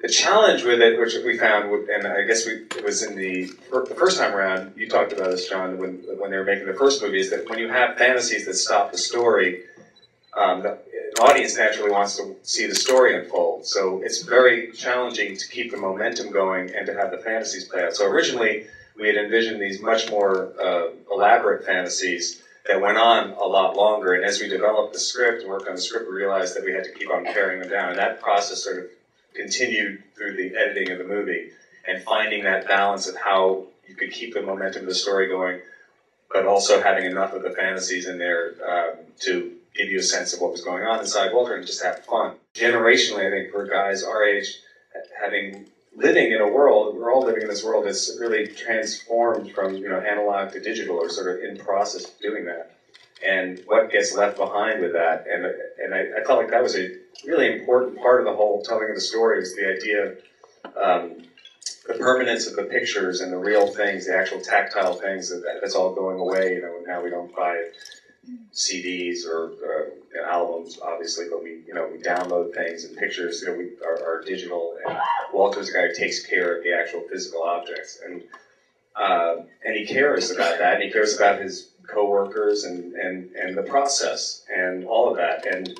The challenge with it, which we found, and I guess it was in the first time around, you talked about this, John, when they were making the first movie, is that when you have fantasies that stop the story, the audience naturally wants to see the story unfold. So it's very challenging to keep the momentum going and to have the fantasies play out. So originally, we had envisioned these much more elaborate fantasies that went on a lot longer. And as we developed the script and worked on the script, we realized that we had to keep on paring them down. And that process sort of continued through the editing of the movie and finding that balance of how you could keep the momentum of the story going, but also having enough of the fantasies in there to give you a sense of what was going on inside Walter and just have fun. Generationally, I think for guys our age, living in a world, we're all living in this world that's really transformed from analog to digital, or sort of in process of doing that. And what gets left behind with that, and I felt like that was a really important part of the whole telling of the story, is the idea of the permanence of the pictures and the real things, the actual tactile things, that's all going away. Now we don't buy CDs or albums, obviously, but we download things, and pictures are digital. And Walter's the guy who takes care of the actual physical objects, and he cares about that, and he cares about his co-workers and the process and all of that. And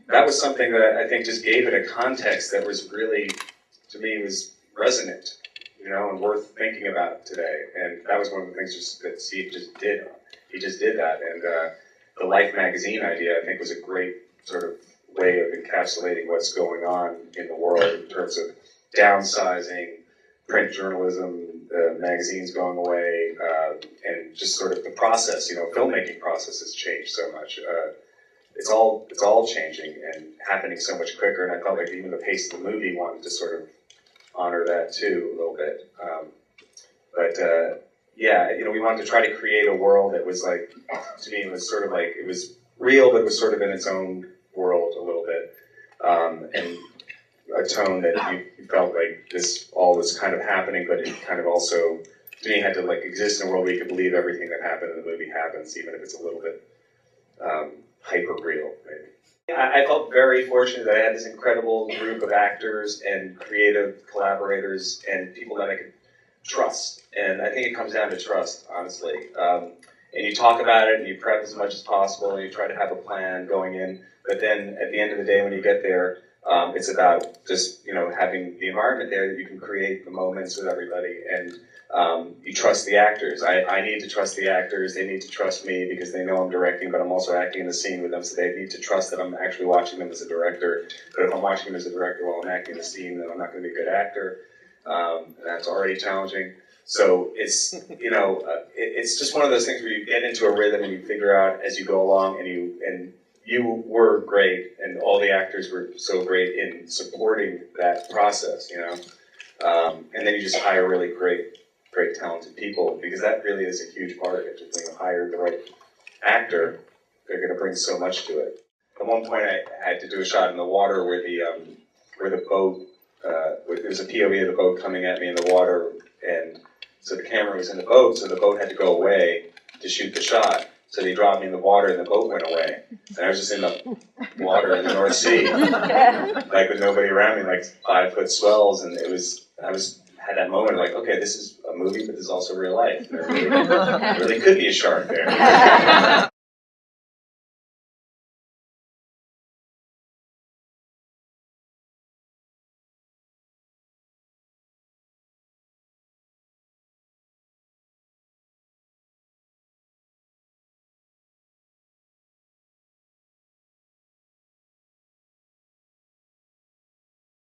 that was something that I think just gave it a context that was really, to me, was resonant, and worth thinking about today. And that was one of the things that Steve just did. He just did that. And the Life magazine idea, I think, was a great sort of way of encapsulating what's going on in the world in terms of downsizing, print journalism, magazines going away, and just sort of the process. Filmmaking process has changed so much. It's all changing and happening so much quicker. And I felt like even the pace of the movie wanted to sort of honor that too a little bit. We wanted to try to create a world that was like, to me, it was sort of like, it was real, but it was sort of in its own world a little bit, and a tone that you felt like this all was kind of happening, but it kind of also, to me, had to like exist in a world where you could believe everything that happened in the movie happens, even if it's a little bit hyper real, maybe. I felt very fortunate that I had this incredible group of actors and creative collaborators and people that I could trust. And I think it comes down to trust, honestly. And you talk about it and you prep as much as possible and you try to have a plan going in. But then at the end of the day, when you get there, it's about just having the environment there that you can create the moments with everybody, and you trust the actors. I need to trust the actors. They need to trust me because they know I'm directing, but I'm also acting in the scene with them, so they need to trust that I'm actually watching them as a director. But if I'm watching them as a director while I'm acting in the scene, then I'm not going to be a good actor. And that's already challenging. So it's it's just one of those things where you get into a rhythm and you figure out as you go along, and you were great, and all the actors were so great in supporting that process, and then you just hire really great talented people, because that really is a huge part of it. Just when you hire the right actor, they're going to bring so much to it. At one point, I had to do a shot in the water where the boat, there was a POV of the boat coming at me in the water, and so the camera was in the boat, so the boat had to go away to shoot the shot. So they dropped me in the water, and the boat went away. And I was just in the water in the North Sea, like with nobody around me, like 5-foot swells, and I had that moment like, okay, this is a movie, but this is also real life. There really could be a shark there.